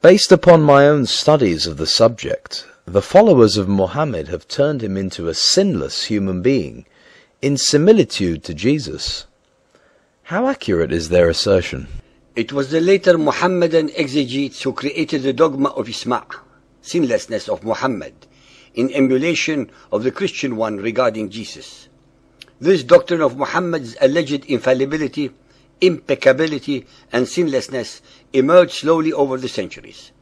Based upon my own studies of the subject, the followers of Muhammad have turned him into a sinless human being, in similitude to Jesus. How accurate is their assertion? It was the later Muhammadan exegetes who created the dogma of Isma', sinlessness of Muhammad, in emulation of the Christian one regarding Jesus. This doctrine of Muhammad's alleged infallibility, impeccability, and sinlessness emerged slowly over the centuries.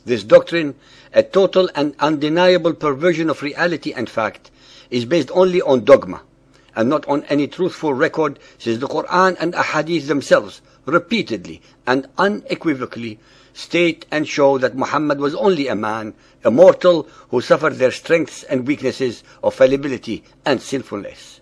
This doctrine, a total and undeniable perversion of reality and fact, is based only on dogma, and not on any truthful record, since the Quran and Ahadith themselves repeatedly and unequivocally state and show that Muhammad was only a man, a mortal, who suffered their strengths and weaknesses of fallibility and sinfulness.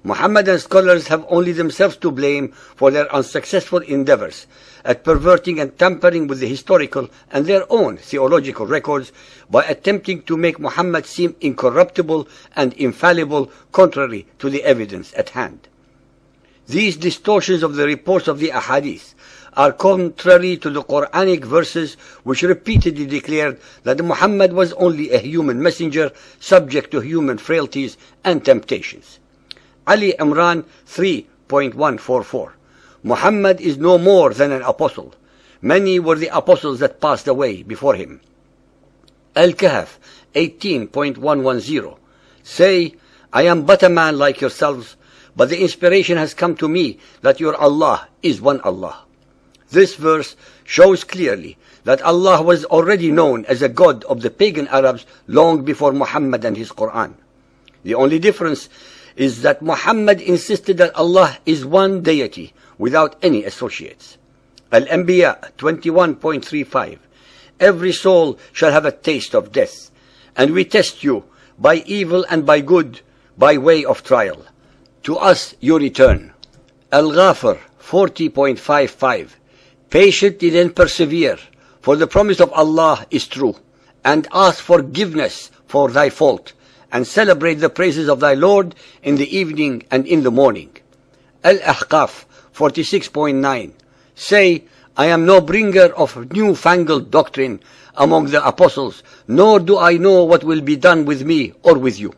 Muhammadan scholars have only themselves to blame for their unsuccessful endeavors at perverting and tampering with the historical and their own theological records by attempting to make Muhammad seem incorruptible and infallible, contrary to the evidence at hand. These distortions of the reports of the Ahadith are contrary to the Quranic verses which repeatedly declared that Muhammad was only a human messenger subject to human frailties and temptations. Ali Imran 3.144. Muhammad is no more than an apostle. Many were the apostles that passed away before him. Al-Kahf 18.110. Say, I am but a man like yourselves, but the inspiration has come to me that your Allah is one Allah. This verse shows clearly that Allah was already known as a god of the pagan Arabs long before Muhammad and his Quran. The only difference is that Muhammad insisted that Allah is one deity without any associates. Al-Anbiya 21.35. Every soul shall have a taste of death, and we test you by evil and by good, by way of trial. To us you return. Al-Ghafir 40.55. Patiently then persevere, for the promise of Allah is true, and ask forgiveness for thy fault, and celebrate the praises of thy Lord in the evening and in the morning. Al-Ahqaf 46.9. Say, I am no bringer of new-fangled doctrine among the apostles, nor do I know what will be done with me or with you.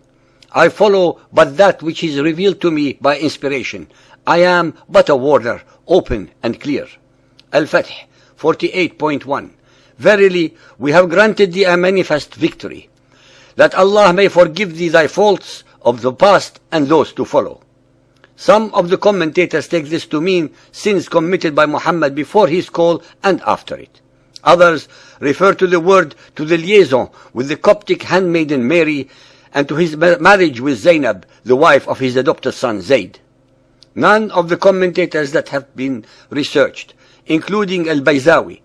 I follow but that which is revealed to me by inspiration. I am but a warner, open and clear. Al-Fath 48.1. Verily, we have granted thee a manifest victory, that Allah may forgive thee thy faults of the past and those to follow. Some of the commentators take this to mean sins committed by Muhammad before his call and after it. Others refer to the word to the liaison with the Coptic handmaiden Mary and to his marriage with Zainab, the wife of his adopted son Zayd. None of the commentators that have been researched, including Al-Bayzawi,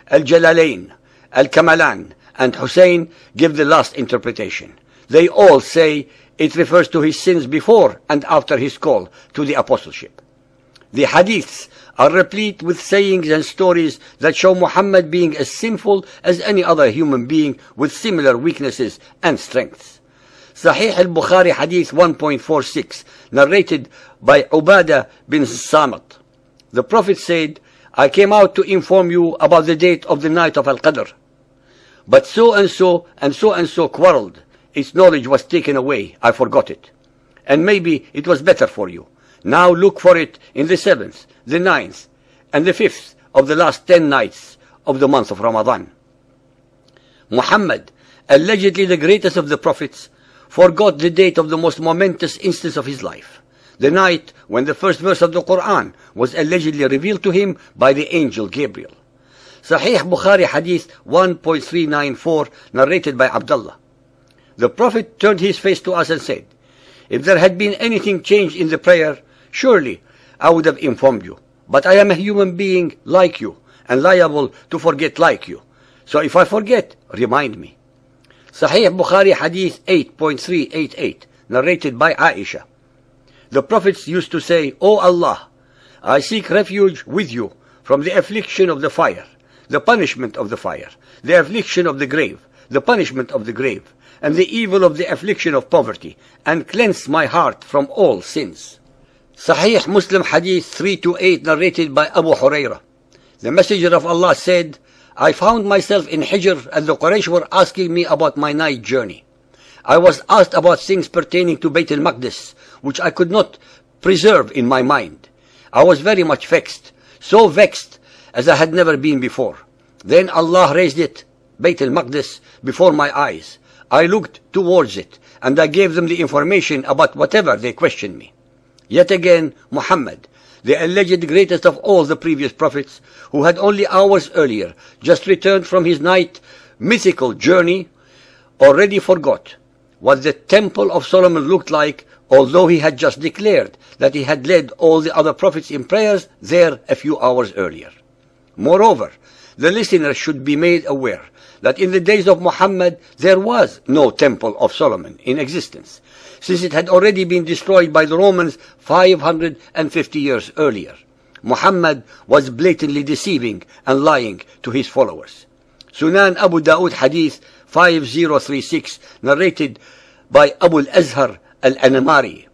Al-Jalalain, Al-Kamalan, and Hussein, give the last interpretation. They all say it refers to his sins before and after his call to the apostleship. The hadiths are replete with sayings and stories that show Muhammad being as sinful as any other human being with similar weaknesses and strengths. Sahih al-Bukhari Hadith 1.46, narrated by Ubadah bin Samit. The Prophet said, I came out to inform you about the date of the night of Al-Qadr. But so and so and so and so quarreled. Its knowledge was taken away. I forgot it. And maybe it was better for you. Now look for it in the 7th, the 9th, and the 5th of the last 10 nights of the month of Ramadan. Muhammad, allegedly the greatest of the prophets, forgot the date of the most momentous instance of his life, the night when the first verse of the Quran was allegedly revealed to him by the angel Gabriel. Sahih Bukhari Hadith 1.394, narrated by Abdullah. The Prophet turned his face to us and said, if there had been anything changed in the prayer, surely I would have informed you. But I am a human being like you, and liable to forget like you. So if I forget, remind me. Sahih Bukhari Hadith 8.388, narrated by Aisha. The prophets used to say, O Allah, I seek refuge with you from the affliction of the fire, the punishment of the fire, the affliction of the grave, the punishment of the grave, and the evil of the affliction of poverty, and cleanse my heart from all sins. Sahih Muslim Hadith 328, narrated by Abu Hurairah. The Messenger of Allah said, I found myself in Hijr and the Quraysh were asking me about my night journey. I was asked about things pertaining to Bayt al-Maqdis, which I could not preserve in my mind. I was very much vexed, so vexed as I had never been before. Then Allah raised it, Bayt al-Maqdis, before my eyes. I looked towards it, and I gave them the information about whatever they questioned me. Yet again, Muhammad, the alleged greatest of all the previous prophets, who had only hours earlier just returned from his night mythical journey, already forgot what the Temple of Solomon looked like, although he had just declared that he had led all the other prophets in prayers there a few hours earlier. Moreover, the listener should be made aware that in the days of Muhammad there was no Temple of Solomon in existence, since it had already been destroyed by the Romans 550 years earlier. Muhammad was blatantly deceiving and lying to his followers. Sunan Abu Dawood Hadith 5036, narrated by Abu al-Azhar al-Anamari.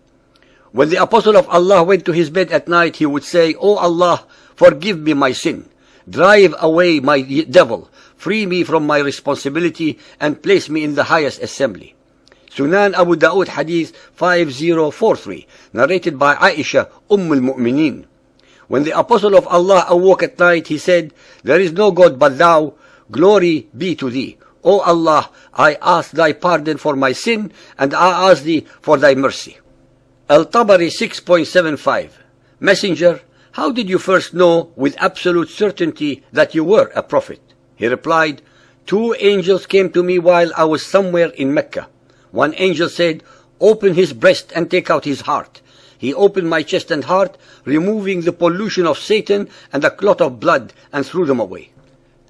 When the Apostle of Allah went to his bed at night, he would say, "O Allah, forgive me my sin, drive away my devil, free me from my responsibility, and place me in the highest assembly." Sunan Abu Dawood Hadith 5043, narrated by Aisha al-Mu'minin. When the Apostle of Allah awoke at night, he said, "There is no God but thou, glory be to thee. O Allah, I ask thy pardon for my sin, and I ask thee for thy mercy." Al-Tabari 6.75, Messenger, how did you first know with absolute certainty that you were a prophet? He replied, 2 angels came to me while I was somewhere in Mecca. One angel said, "Open his breast and take out his heart." He opened my chest and heart, removing the pollution of Satan and a clot of blood, and threw them away.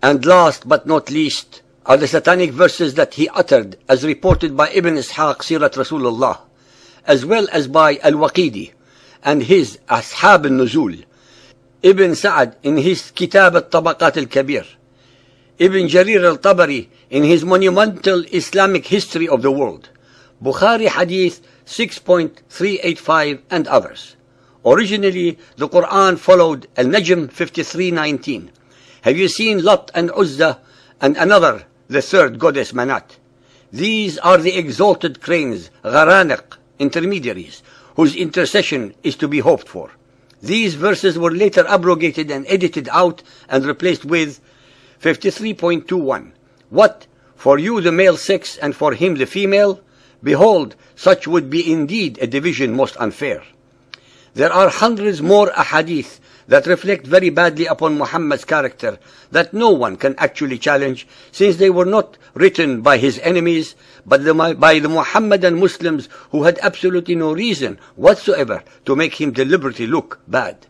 And last but not least are the satanic verses that he uttered, as reported by Ibn Ishaq Sirat Rasulullah, as well as by Al-Waqidi and his Ashab al-Nuzul, Ibn Sa'ad in his Kitab al-Tabaqat al-Kabir, Ibn Jarir al-Tabari in his monumental Islamic history of the world, Bukhari Hadith 6.385, and others. Originally, the Quran followed Al-Najm 53:19. Have you seen Lat and Uzza and another, the third goddess Manat? These are the exalted cranes, Gharaniq, intermediaries, whose intercession is to be hoped for. These verses were later abrogated and edited out and replaced with 53.21. What? For you the male sex and for him the female? Behold, such would be indeed a division most unfair. There are hundreds more ahadith that reflect very badly upon Muhammad's character that no one can actually challenge, since they were not written by his enemies, but by the Muhammadan Muslims who had absolutely no reason whatsoever to make him deliberately look bad.